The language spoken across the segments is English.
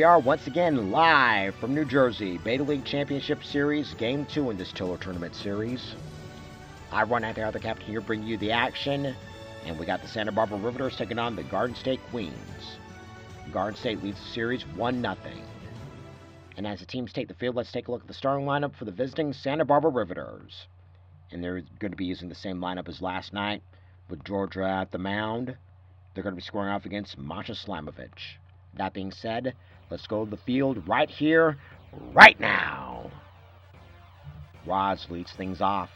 we are once again live from New Jersey, Beta League Championship Series, Game 2 in this Tiller Tournament Series. I run out there, the captain here, bring you the action, and we got the Santa Barbara Riveters taking on the Garden State Queens. Garden State leads the series 1-0. And as the teams take the field, let's take a look at the starting lineup for the visiting Santa Barbara Riveters. And they're going to be using the same lineup as last night, with Georgia at the mound. They're going to be scoring off against Masha Slamovich. That being said, let's go to the field right here, right now. Roz leads things off.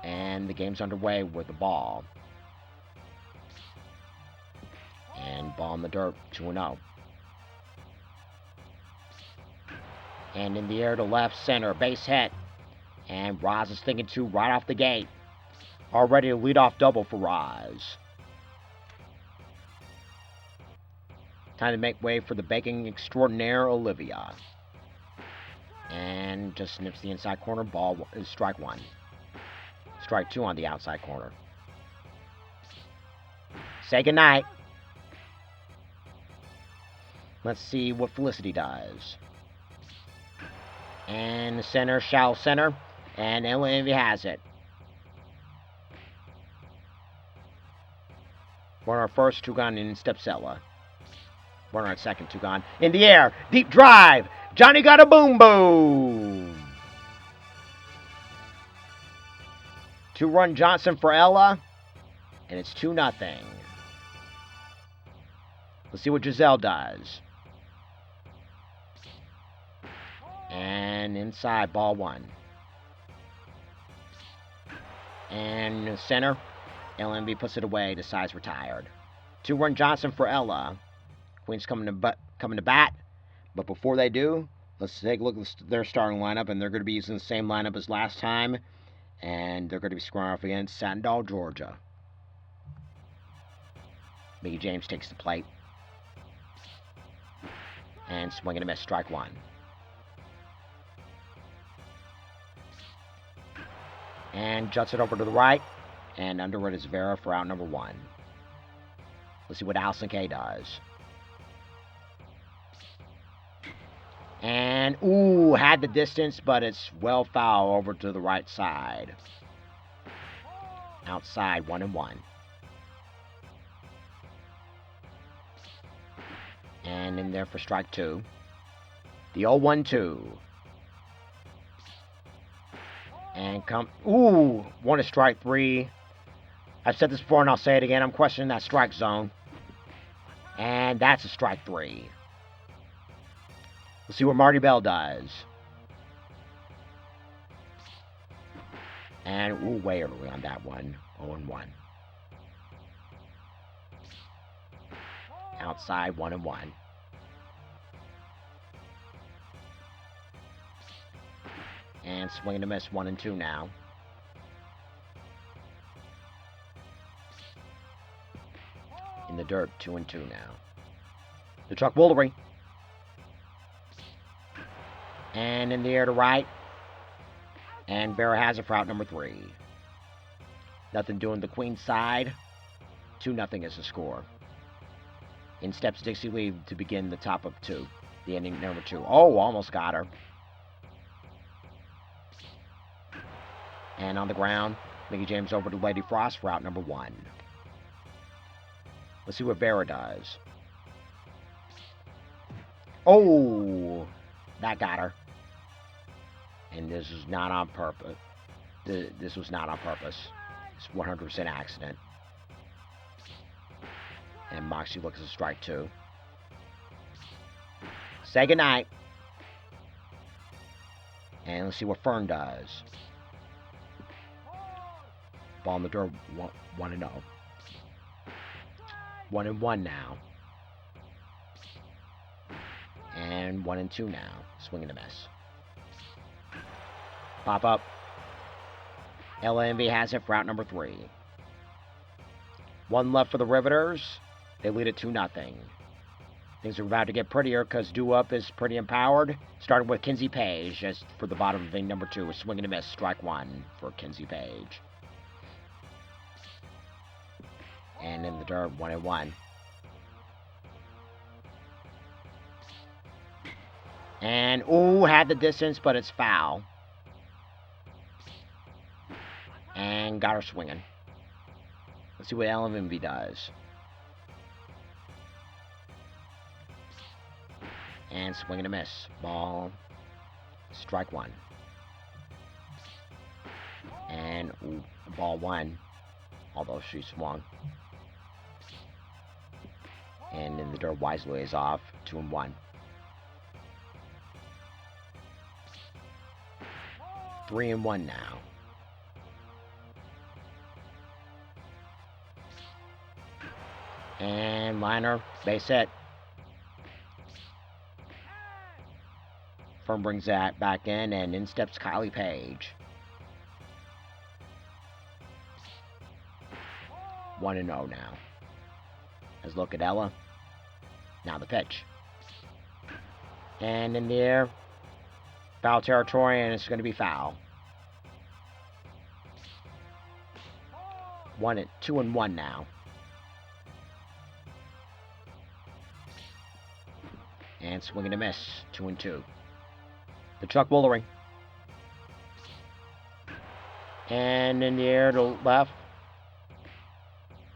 And the game's underway with the ball. And ball in the dirt, 2-0. And in the air to left center, base hit. And Roz is thinking two right off the gate. Already a leadoff double for Roz. Time to make way for the baking extraordinaire, Olivia. And just snips the inside corner. Ball is strike one. Strike two on the outside corner. Say goodnight. Let's see what Felicity does. And center, shallow center. And Envy has it. Runner first, two gone, in steps Ella. Runner at second, two gone. In the air, deep drive. Johnny got a boom boom. Two-run Johnson for Ella. And it's 2-0. Let's see what Giselle does. And inside, ball one. And center. LMB puts it away. Decides retired. Two-run Johnson for Ella. Queens coming to bat. But before they do, let's take a look at their starting lineup. And they're going to be using the same lineup as last time. And they're going to be scoring off against Sandal, Georgia. Mickey James takes the plate. And swing and a miss. Strike one. And juts it over to the right. And under it is Vera for out number one. Let's see what Allison Kay does. And, ooh, had the distance, but it's well foul over to the right side. Outside, 1-1. And in there for strike two. The 0-1-2. And one is strike three. I've said this before and I'll say it again. I'm questioning that strike zone. And that's a strike three. Let's see what Marty Bell does. And, way early on that one. 0-1. Outside, 1-1. And swing and a miss, 1-2 now. In the dirt, 2-2 now. The Chuck Woolery. And in the air to right. And Vera has it for out number three. Nothing doing the Queen's side. 2-0 is the score. In steps Dixie Lee to begin the top of two. The inning number two. Oh, almost got her. And on the ground, Mickey James over to Lady Frost for out number one. Let's see what Vera does. Oh, that got her. And this is not on purpose. This was not on purpose. It's 100% accident. And Moxie looks at strike two. Say goodnight. And let's see what Fern does. Ball in the dirt, 1-0. 1-1 now. And 1-2 now. Swing and a miss. Pop up. LMV has it for out number three. One left for the Riveters. They lead it 2-0. Things are about to get prettier because Due Up is pretty empowered. Starting with Kinsey Page as for the bottom of inning number two. A swing and a miss. Strike one for Kinsey Page. And in the dirt, 1-1. And, ooh, had the distance, but it's foul. And got her swinging. Let's see what LMV does. And swing and a miss. Ball. Strike one. And, ooh, ball one. Although she swung. And in the dirt, wisely is off. 2-1. 3-1 now. And liner, base hit. Firm brings that back in, and in steps Kylie Page. 1-0 now. Let's look at Ella. Now the pitch. And in the air. Foul territory, and it's going to be foul. 2-1 now. And swing and a miss. 2-2. The Chuck Woolery. And in the air to left.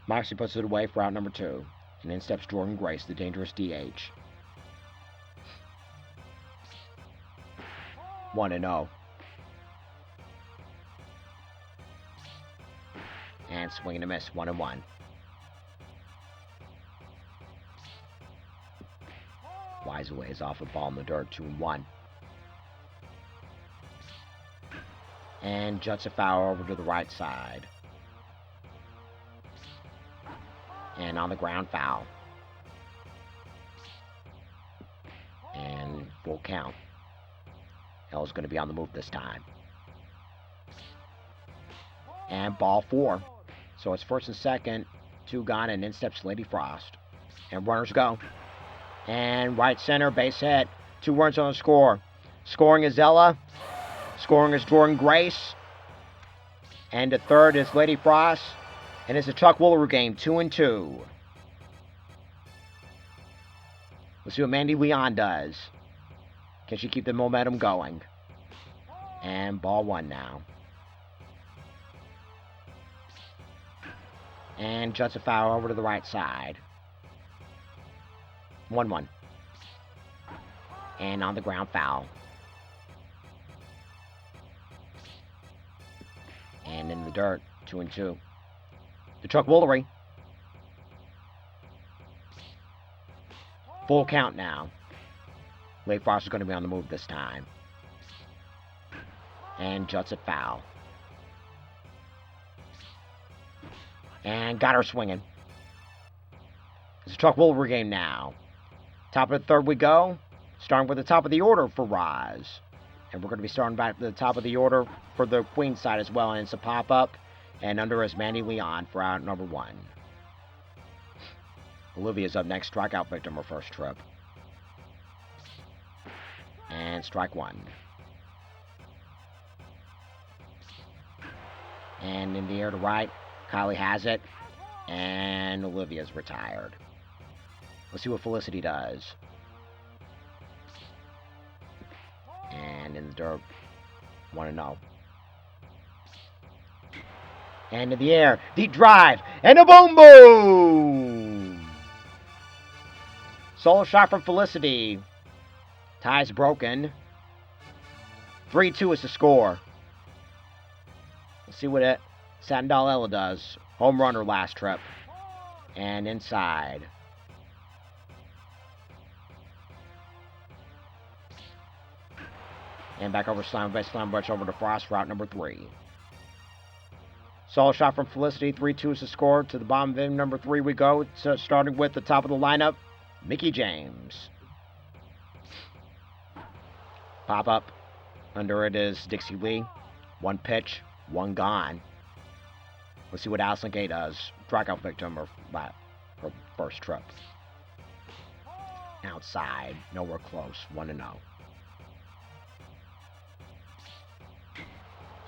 Moxie puts it away for out number 2. And in steps Jordan Grace, the dangerous DH. 1-0. And swing and a miss. 1-1. Wise away is off a ball in the dirt. 2-1. And juts a foul over to the right side. And on the ground, foul. And full count. Ella's going to be on the move this time. And ball 4. So it's first and second. 2 gone, and in steps Lady Frost. And runners go. And right center, base hit. 2 runs on the score. Scoring is Ella. Scoring is Jordan Grace. And the third is Lady Frost. And it's a Chuck Woolery game, 2-2. Let's see what Mandy Leon does. Can she keep the momentum going? And ball 1 now. And juts a foul over to the right side. 1-1. And on the ground, foul. And in the dirt, 2-2. The Chuck Woolery. Full count now. Lady Frost is going to be on the move this time. And juts it foul. And got her swinging. It's a Chuck Woolery game now. Top of the third we go. Starting with the top of the order for Roz. And we're going to be starting back at the top of the order for the Queen side as well. And it's a pop-up. And under is Mandy Leon for out number 1. Olivia's up next. Strikeout victim her first trip. And strike 1. And in the air to right. Kylie has it. And Olivia's retired. Let's see what Felicity does. And in the dirt. 1-0. And in the air, deep drive, and a boom boom! Solo shot from Felicity. Tie's broken. 3-2 is the score. Let's see what Satin Doll Ella does. Home run her last trip. And inside. And back over Slam Bunch over to Frost, route number 3. Solo shot from Felicity, 3-2 is the score. To the bottom of inning number 3 we go. So starting with the top of the lineup, Mickey James. Pop up. Under it is Dixie Lee. 1 pitch, 1 gone. Let's see what Allison Gay does. Strikeout victim her first trip. Outside, nowhere close, 1-0.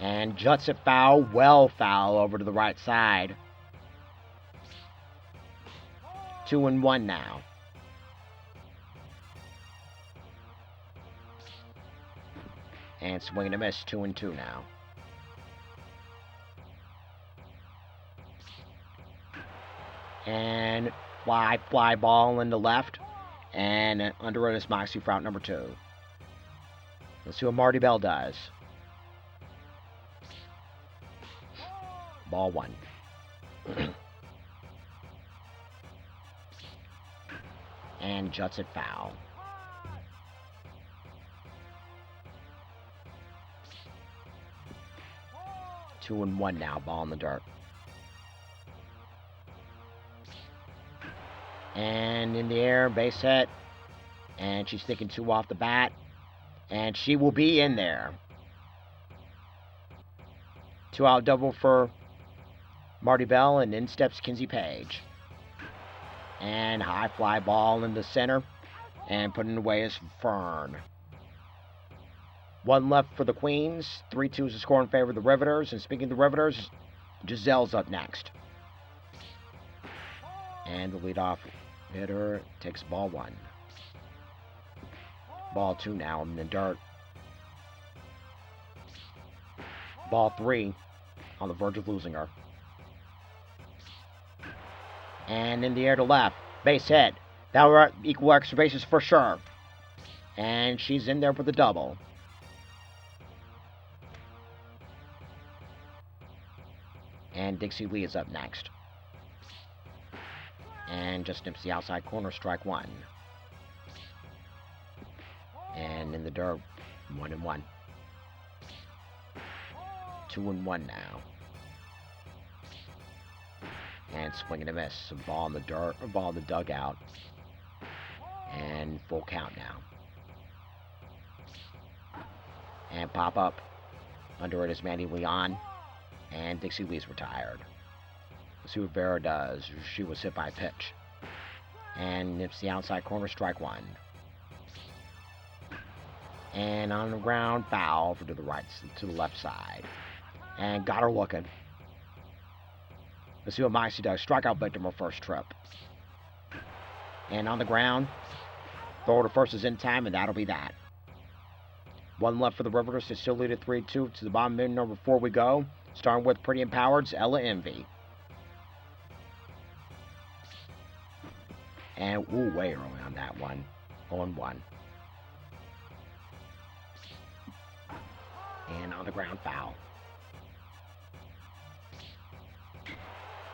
And juts it foul, well foul over to the right side. 2-1 now. And swing and a miss, 2-2 now. And fly ball in the left. And under it is Moxie for out number 2. Let's see what Marty Bell does. Ball 1. And juts it foul. 2-1 now, ball in the dirt. And in the air, base hit. And she's thinking 2 off the bat. And she will be in there. 2-out double for Marty Bell, and in steps Kinsey Page. And high fly ball in the center. And putting away is Fern. 1 left for the Queens. 3-2 is the score in favor of the Riveters. And speaking of the Riveters, Giselle's up next. And the leadoff hitter takes ball 1. Ball 2 now in the dirt. Ball 3 on the verge of losing her. And in the air to left. Base hit. That will equal extra bases for sure. And she's in there for the double. And Dixie Lee is up next. And just nips the outside corner, strike 1. And in the dirt, 1-1. 2-1 now. And swing and a miss. A ball in the dirt, a ball in the dugout. And full count now. And pop up. Under it is Mandy Leon. And Dixie Lee's retired. Let's see what Vera does. She was hit by a pitch. And nips the outside corner, strike 1. And on the ground, foul to the right, to the left side. And got her looking. Let's see what Moxie does. Strikeout victim her first trip. And on the ground, throw to first is in time, and that'll be that. 1 left for the Riveters to still lead at 3-2 to the bottom of number 4 we go. Starting with Pretty Empowered's Ella Envy. And, ooh, way early on that one. 0-1. And on the ground, foul.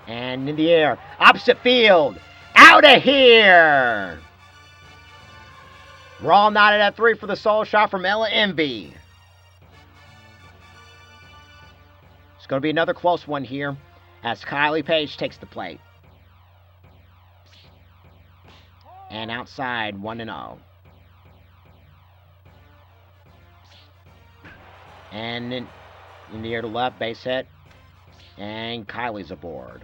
And in the air, opposite field. Out of here! We're all knotted at 3 for the solo shot from Ella Envy. It's going to be another close one here as Kylie Page takes the plate. And outside, 1-0. And in the air to left, base hit. And Kylie's aboard.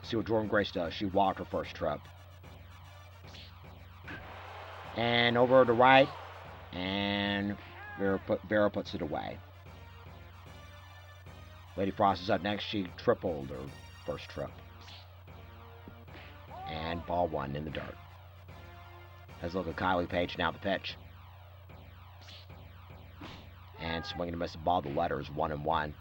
See what Jordan Grace does. She walked her first trip. And over to right. And Vera puts it away. Lady Frost is up next. She tripled her first trip. And ball 1 in the dirt. Let's look at Kylie Page now, the pitch. And swinging to miss the ball. The letter is 1-1.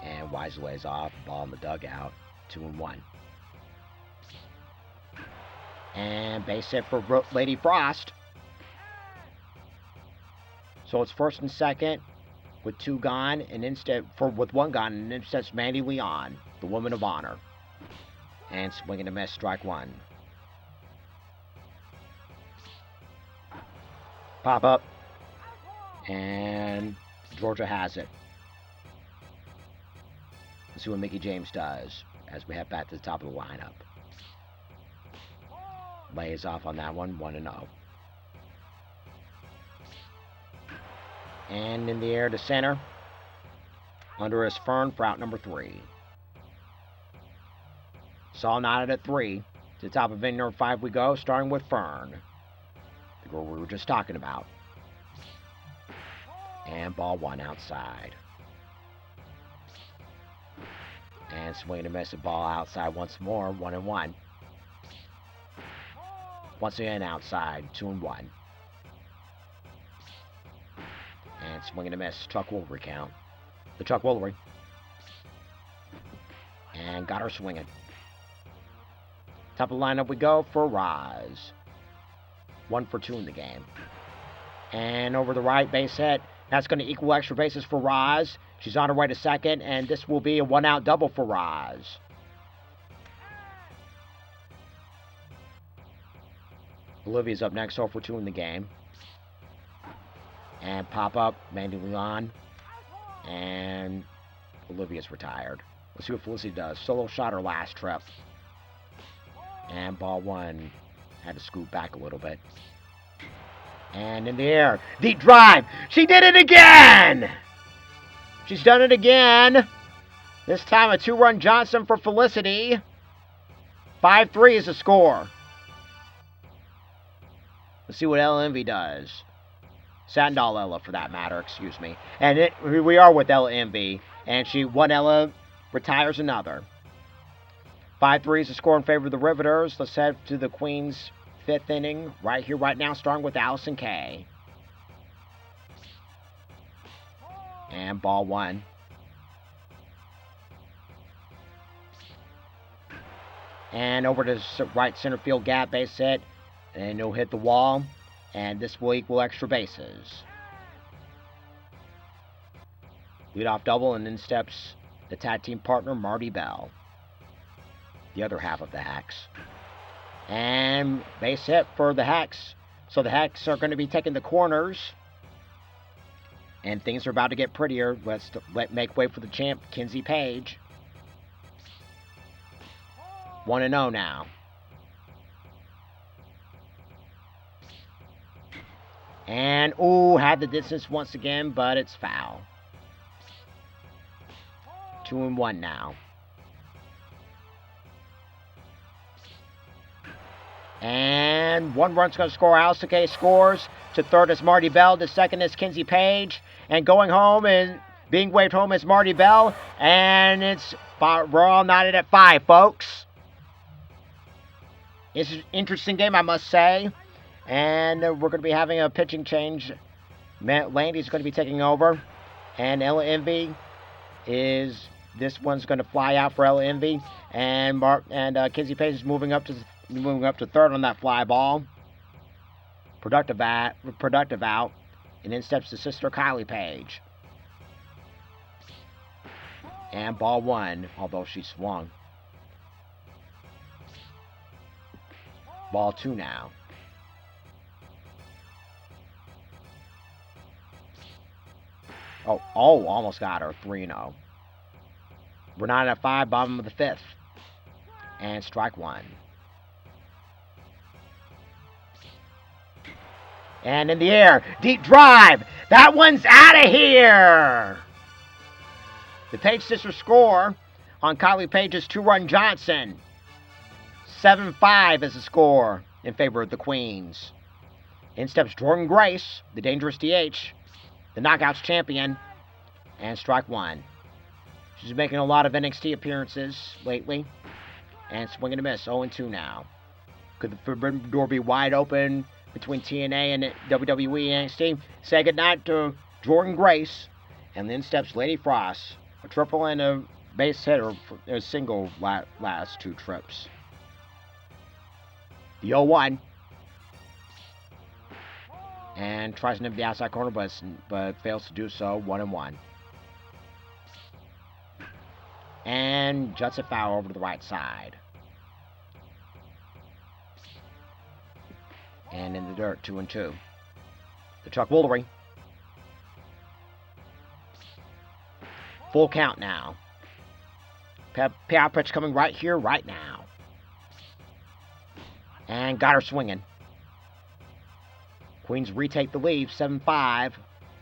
And Wise lays off. Ball in the dugout. 2-1. And base hit for Lady Frost. So it's first and second with 2 gone, and with 1 gone, and instead it's Mandy Leon, the woman of honor. And swinging a miss, strike 1. Pop up. And Georgia has it. Let's see what Mickey James does as we head back to the top of the lineup. Lays off on that one, 1-0. And in the air to center. Under is Fern for out number 3. Saul knotted at 3. To the top of inning number 5 we go, starting with Fern. The girl we were just talking about. And ball 1 outside. And swing and miss a ball outside once more, 1-1. Once again, outside. 2-1. And swing and a miss. Chuck Woolery count. The Chuck Woolery. And got her swinging. Top of the lineup we go for Roz. 1 for 2 in the game. And over the right base hit. That's going to equal extra bases for Roz. She's on her way to second, and this will be a 1-out double for Roz. Olivia's up next, 0 for 2 in the game. And pop up, Mandy Leon. And Olivia's retired. Let's see what Felicity does. Solo shot her last trip. And ball 1 had to scoot back a little bit. And in the air, deep drive. She did it again! She's done it again. This time a 2-run Johnson for Felicity. 5-3 is the score. Let's see what Ella Envy does. Satin Doll Ella, for that matter, excuse me. And we are with Ella Envy. And one Ella retires another. 5-3 is the score in favor of the Riveters. Let's head to the Queen's 5th inning. Right here, right now, starting with Allison Kay. And ball 1. And over to right center field gap, base hit. And it'll hit the wall. And this will equal extra bases. Leadoff double, and then steps the tag team partner, Marty Bell. The other half of the Hex. And base hit for the Hex. So the Hex are going to be taking the corners. And things are about to get prettier. Let's make way for the champ, Kinsey Page. 1-0 now. And, ooh, had the distance once again, but it's foul. 2-1 now. And 1 run's going to score. Allison Kay scores. To third is Marty Bell. To second is Kinsey Page. And going home and being waved home is Marty Bell. And we're all knotted at 5, folks. It's an interesting game, I must say. And we're going to be having a pitching change. Landy's going to be taking over. And Ella Envy this one's going to fly out for Ella Envy. And Kinsey Page is moving up to third on that fly ball. Productive out. And in steps the sister Kylie Page. And ball 1, although she swung. Ball 2 now. Oh, almost got her. 3-0. We're 9 at 5, bottom of the 5th. And strike 1. And in the air, deep drive. That one's out of here. The Page sisters score on Kylie Page's 2-run Johnson. 7-5 is the score in favor of the Queens. In steps Jordan Grace, the dangerous DH, the Knockouts champion, and strike 1. She's making a lot of NXT appearances lately. And swing and a miss, 0-2 now. Could the forbidden door be wide open between TNA and WWE NXT? Say goodnight to Jordan Grace. And then steps Lady Frost. A triple and a base hit, or a single last 2 trips. The 0-1. And tries to nip the outside corner, but fails to do so. 1-1. And juts it foul over to the right side. And in the dirt, 2-2. The Chuck Woolery. Full count now. Payout pitch coming right here, right now. And got her swinging. Queens retake the lead, 7-5.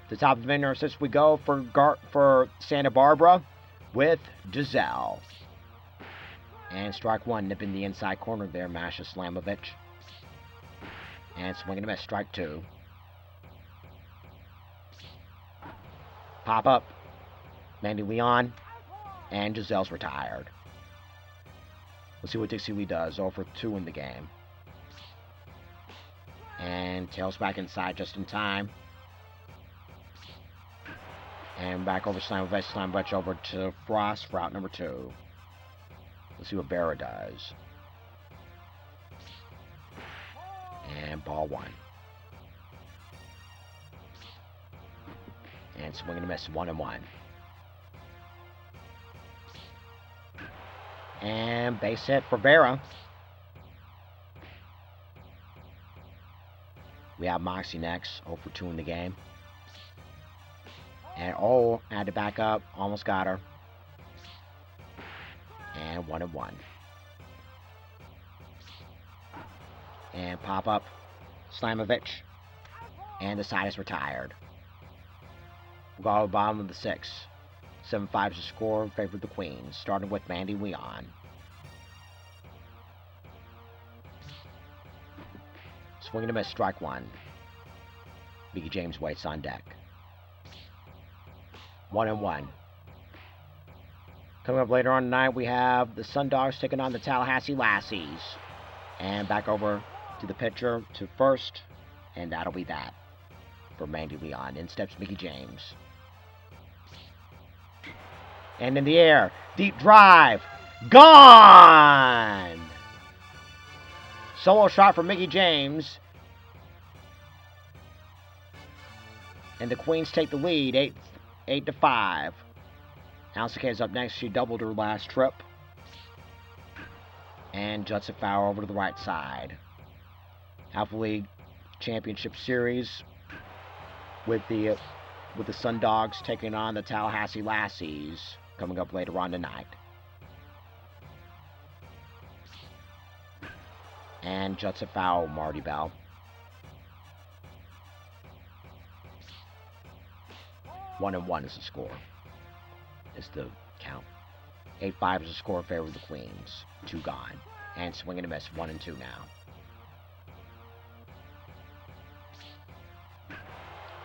The top of the inner assist we go for Santa Barbara with Giselle. And strike 1, nipping the inside corner there, Masha Slamovich. And swinging a miss, strike 2. Pop up. Mandy Leon. And Giselle's retired. Let's see what Dixie Lee does. 0 for 2 in the game. And tails back inside just in time. And back over Slime Butch over to Frost for out number 2. Let's see what Barra does. And ball 1. And swing and a miss, 1-1. And base hit for Vera. We have Moxie next, 0 for 2 in the game. And had to back up, almost got her. And 1-1. And pop up, Slamovich. And the side is retired. We'll go to the bottom of the 6. 7-5 is the score in favor of the Queens, starting with Mandy Leon. Swing and a miss, strike 1. Mickey James waits on deck. 1-1. Coming up later on tonight, we have the Sundogs taking on the Tallahassee Lassies. And back over to the pitcher to first, and that'll be that for Mandy Leon. In steps Mickey James. And in the air, deep drive, gone! Solo shot for Mickey James. And the Queens take the lead, 8-5. Alcicay is up next. She doubled her last trip. And juts a foul over to the right side. Alpha League Championship Series with the Sundogs taking on the Tallahassee Lassies coming up later on tonight. And juts a foul, Marty Bell. One and one is the score. Is the count. 8-5 is the score in favor of the Queens. 2 gone. And swing and a miss. 1-2 now.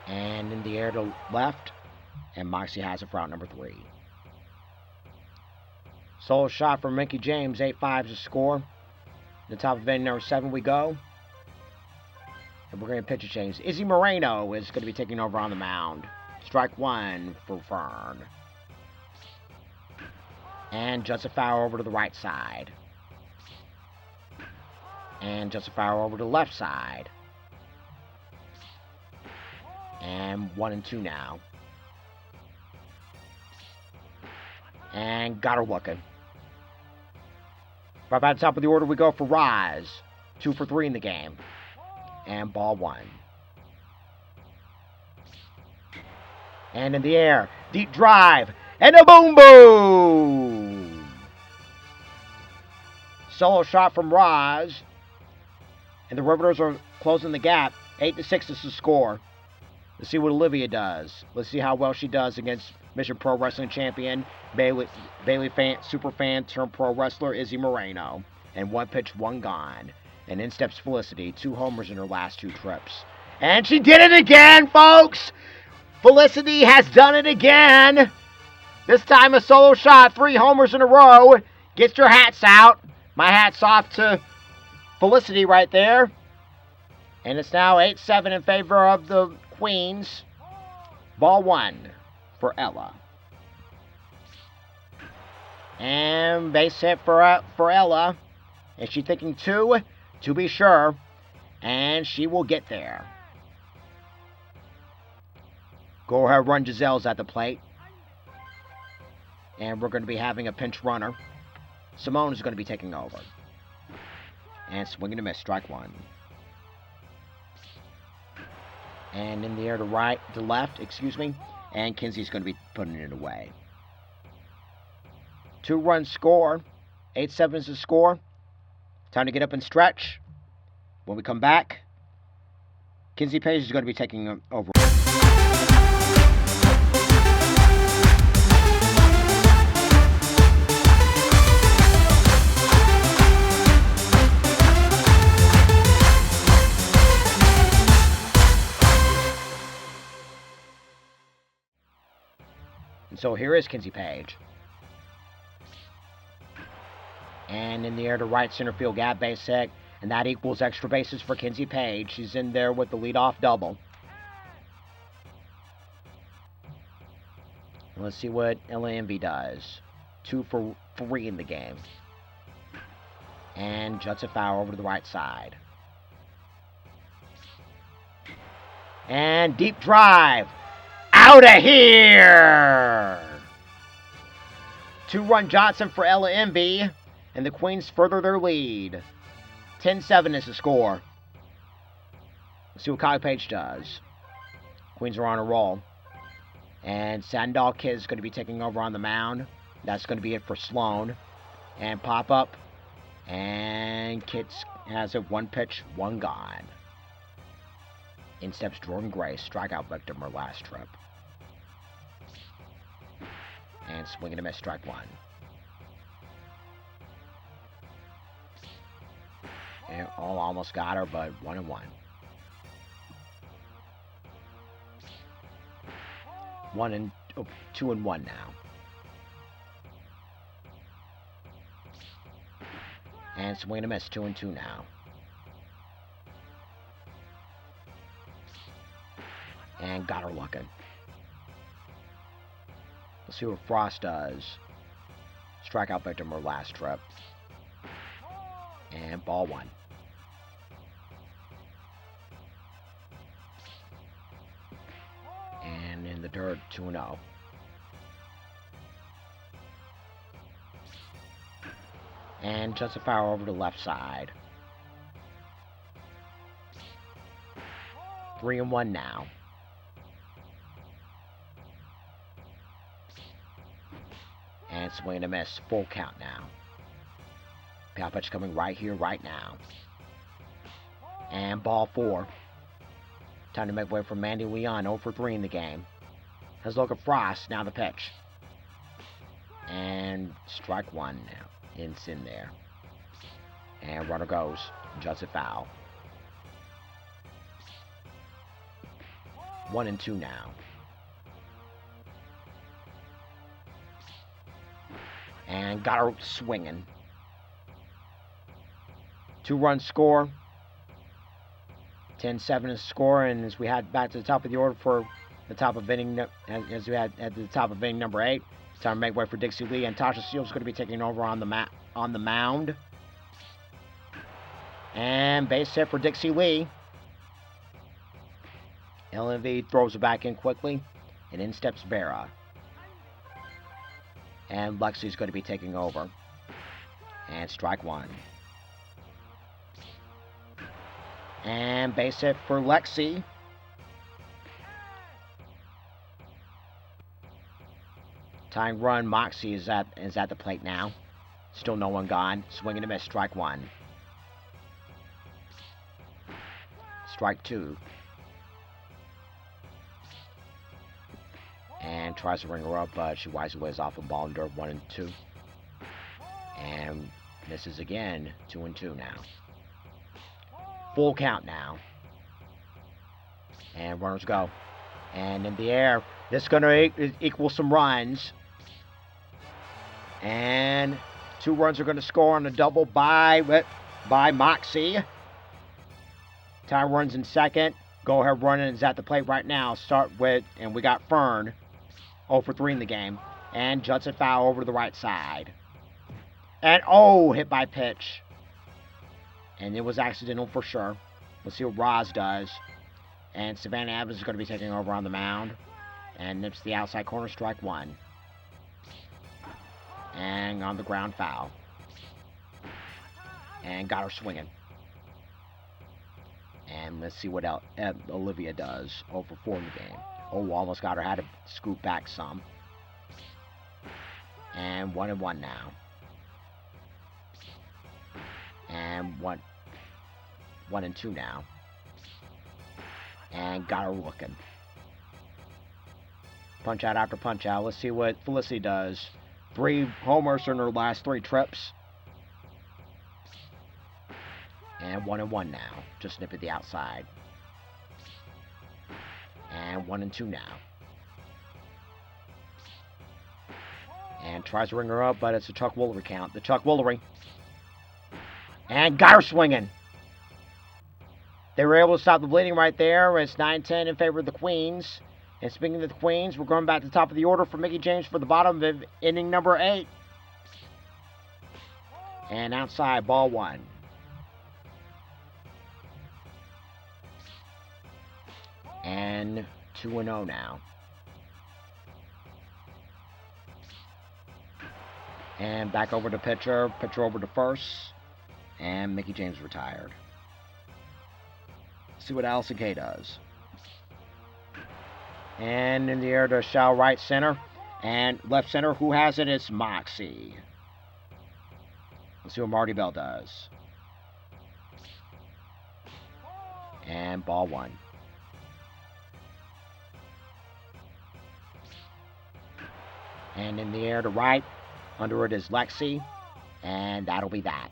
And in the air to left. And Moxie has it for out number 3. Solo shot from Mickey James. 8-5 is the score. The top of inning number 7 we go. And we're going to pitch a change. Izzy Moreno is going to be taking over on the mound. Strike 1 for Fern. And juts a foul over to the right side. And juts a foul over to the left side. And 1-2 now. And got her looking. Right by the top of the order we go for Rise. 2 for 3 in the game. And ball 1. And in the air, deep drive, and a boom boom! Solo shot from Rise. And the Riveters are closing the gap. 8-6 is the score. Let's see what Olivia does. Let's see how well she does against Mission Pro Wrestling Champion, Bailey fan, super fan turned pro wrestler Izzy Moreno. And 1 pitch, 1 gone. And in steps Felicity, 2 homers in her last 2 trips. And she did it again, folks! Felicity has done it again! This time a solo shot, 3 homers in a row. Get your hats out. My hat's off to Felicity right there. And it's now 8-7 in favor of the Queens. Ball 1 for Ella. And base hit for Ella. Is she thinking 2? To be sure. And she will get there. Go ahead, run Giselle's at the plate. And we're going to be having a pinch runner. Simone is going to be taking over. And swinging a miss, strike 1. And in the air to left, and Kinsey's going to be putting it away. 2-run score. 8-7 is the score. Time to get up and stretch. When we come back, Kinsey Page is going to be taking over. And so here is Kinsey Page. And in the air to right center field, gap base hit. And that equals extra bases for Kinsey Page. She's in there with the leadoff double. Let's see what Ella Envy does. 2 for 3 in the game. And juts a foul over to the right side. And deep drive. Out of here! 2-run Johnson for Ella Envy. And the Queens further their lead. 10-7 is the score. Let's see what Kyle Page does. Queens are on a roll. And Sandal Kid is going to be taking over on the mound. That's going to be it for Sloan. And pop up. And Kitts has it 1 pitch, 1 gone. In steps Jordan Gray, strikeout victim her last trip. And swing and a miss, strike 1. And almost got her, but 1-1. 2-1 now. And swing and a miss, 2-2 now. And got her looking. Let's see what Frost does. Strikeout victim her last trip. And ball 1. And in the dirt, 2-0. And just a foul over to the left side. 3-1 now. And swing and a miss. Full count now. Pow pitch coming right here, right now. And ball 4. Time to make way for Mandy Leon. 0 for 3 in the game. Let's look at Frost. Now the pitch. And strike 1 now. It's in there. And runner goes. Just a foul. 1-2 now. And got her swinging. 2-run score. 10-7 is score, and as we head back to the top of the order for the top of inning, as we had at the top of inning number 8, it's time to make way for Dixie Lee, and Tasha Steele's going to be taking over on the mound. And base hit for Dixie Lee. LMV throws it back in quickly, and in steps Vera. And Lexi's going to be taking over. And strike 1. And base hit for Lexi. Tying run, Moxie is at the plate now. Still no one gone. Swing and a miss, strike 1. Strike 2. And tries to ring her up, but she wisely lays off a ball in dirt. 1-2. And misses again. 2-2 now. Full count now. And runners go. And in the air, this is going to equal some runs. And 2 runs are going to score on a double by Moxie. Ty runs in second. Go ahead running is at the plate right now. And we got Fern. 0 for 3 in the game. And juts a foul over to the right side. And hit by pitch. And it was accidental for sure. Let's see what Roz does. And Savannah Evans is going to be taking over on the mound. And nips the outside corner, strike 1. And on the ground, foul. And got her swinging. And let's see what Olivia does. 0 for 4 in the game. Almost got her. Had to scoop back some. And 1-1 now. And 1-2 now. And got her looking. Punch out after punch out. Let's see what Felicity does. 3 homers in her last 3 trips. And 1-1 now. Just nip at the outside. And 1-2 now. And tries to ring her up, but it's a Chuck Woolery count. The Chuck Woolery. And got her swinging. They were able to stop the bleeding right there. It's 9-10 in favor of the Queens. And speaking of the Queens, we're going back to the top of the order for Mickie James for the bottom of inning number 8. And outside, ball 1. And 2-0 now. And back over to pitcher. Pitcher over to first. And Mickie James retired. See what Allison Kay does. And in the air to Shao right center. And left center, who has it? It's Moxie. Let's see what Marty Bell does. And ball 1. And in the air to right. Under it is Lexi. And that'll be that.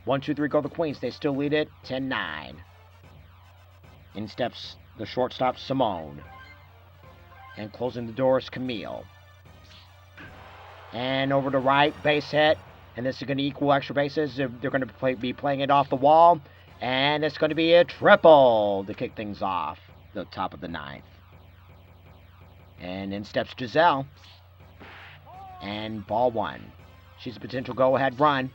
1-2-3 go the Queens. They still lead it 10-9. In steps the shortstop Simone. And closing the door is Camille. And over to right, base hit. And this is going to equal extra bases. They're going to be playing it off the wall. And it's going to be a triple to kick things off the top of the 9th. And in steps Giselle. And ball 1. She's a potential go-ahead run.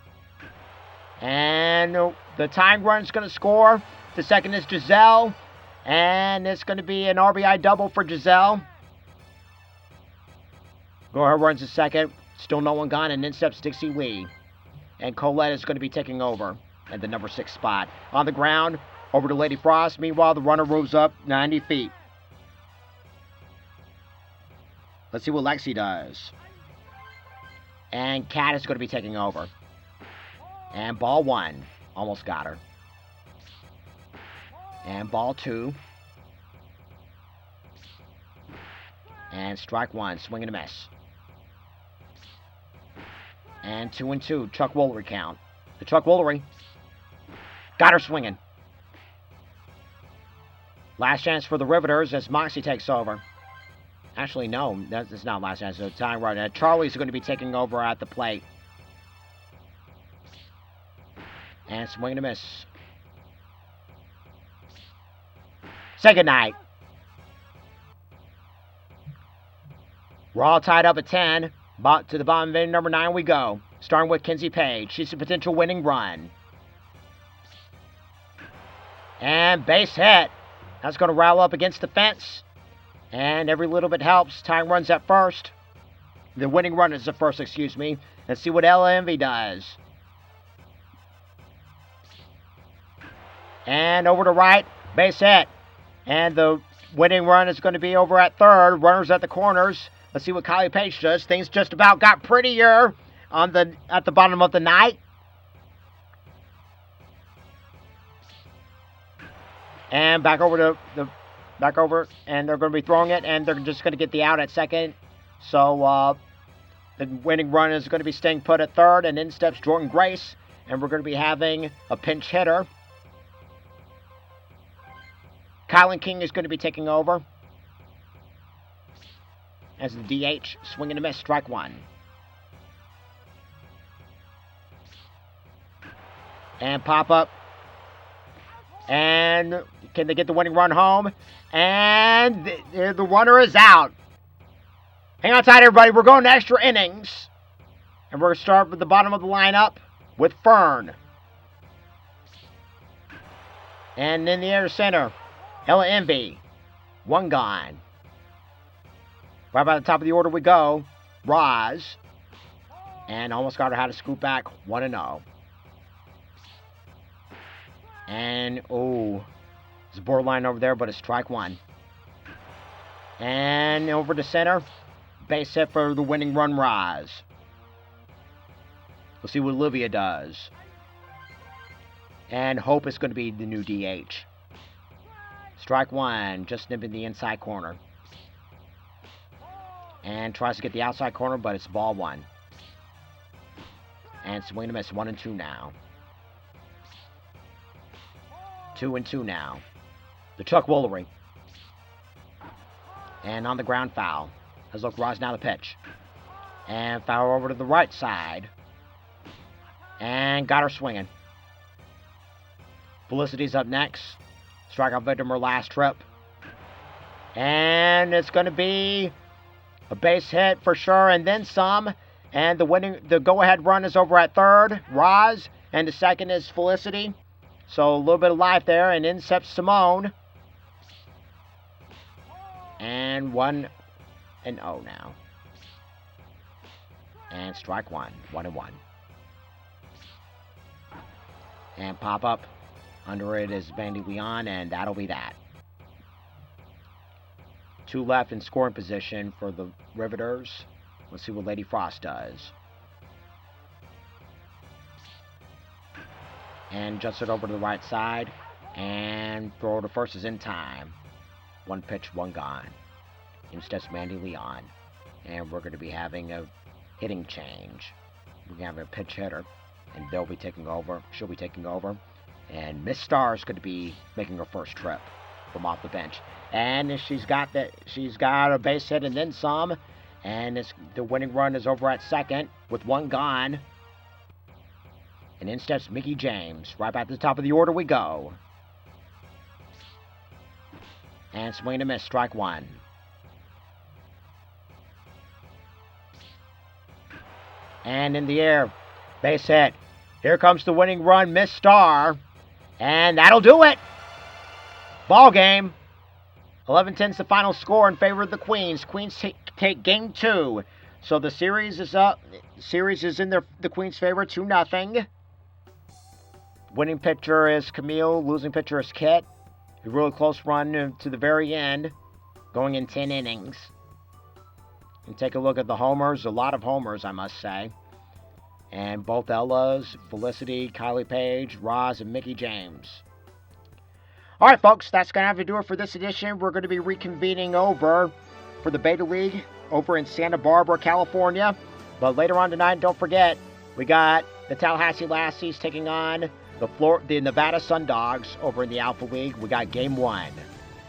And the tying run is going to score. The second is Giselle. And it's going to be an RBI double for Giselle. Go-ahead runs the second. Still no one gone. And in steps Dixie Lee. And Colette is going to be taking over at the number 6 spot. On the ground, over to Lady Frost. Meanwhile, the runner moves up 90 feet. Let's see what Lexi does. And Kat is going to be taking over. And ball 1. Almost got her. And ball 2. And strike 1. Swing and a miss. And 2-2. Chuck Woolery count. The Chuck Woolery. Got her swinging. Last chance for the Riveters as Moxie takes over. Actually, no. That's not last chance. So time right. Charlie's going to be taking over at the plate. And swing and a miss. Say goodnight. We're all tied up at 10. To the bottom of inning number 9 we go. Starting with Kinsey Page. She's a potential winning run. And base hit. That's going to rattle up against the fence. And every little bit helps. Tying runs at first. The winning run is at first, excuse me. Let's see what Ella Envy does. And over to right. Base hit. And the winning run is going to be over at third. Runners at the corners. Let's see what Kylie Page does. Things just about got prettier at the bottom of the night. And back over and they're going to be throwing it, and they're just going to get the out at second. So the winning run is going to be staying put at third, and in steps Jordan Grace, and we're going to be having a pinch hitter. Kylan King is going to be taking over as the DH. Swing and a miss, strike 1. And pop up. And can they get the winning run home? And the runner is out. Hang on tight, everybody. We're going to extra innings. And we're going to start with the bottom of the lineup with Fern. And in the air center, Ella Envy. 1 gone. Right by the top of the order we go. Roz. And almost got her how to scoop back. 1-0. And, there's a borderline over there, but it's strike 1. And over to center. Base hit for the winning run, Roz. We'll see what Olivia does. And Hope is going to be the new DH. Strike 1, just nipping the inside corner. And tries to get the outside corner, but it's ball 1. And swing and a miss, 1-2 now. 2-2 now. The Chuck Woolery. And on the ground foul. As look, Roz now the pitch. And foul over to the right side. And got her swinging. Felicity's up next. Strikeout victim her last trip. And it's going to be a base hit for sure, and then some. And the go-ahead run is over at third, Roz, and the second is Felicity. So a little bit of life there, and in steps Simone. And 1-0 now. And strike one, 1-1. And pop up under it is Bandy Leon, and that'll be that. 2 left in scoring position for the Riveters. Let's see what Lady Frost does. And just it over to the right side. And throw to first is in time. 1 pitch, 1 gone. Instead, Mandy Leon. And we're going to be having a hitting change. We're going to have a pitch hitter. And they'll be taking over. She'll be taking over. And Miss Star's going to be making her first trip from off the bench. And she's got a base hit and then some. And the winning run is over at second with 1 gone. And in steps Mickey James. Right back to the top of the order we go. And swing and a miss, strike 1. And in the air, base hit. Here comes the winning run, Miss Star. And that'll do it. Ball game. 11-10's the final score in favor of the Queens. Queens take game 2. So the series is up. Series is in the Queens' favor, 2-0. Winning pitcher is Camille. Losing pitcher is Kit. A really close run to the very end, going in 10 innings. And take a look at the homers. A lot of homers, I must say. And both Ellas, Felicity, Kylie Page, Roz, and Mickey James. All right, folks, that's going to have to do it for this edition. We're going to be reconvening over for the Beta League over in Santa Barbara, California. But later on tonight, don't forget, we got the Tallahassee Lassies taking on the Nevada Sun Dogs over in the Alpha League. We got Game 1.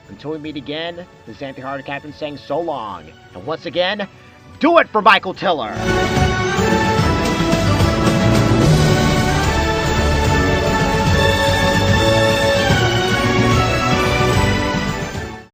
Until we meet again, this is Anthony Harder Captain saying so long. And once again, do it for Michael Tiller.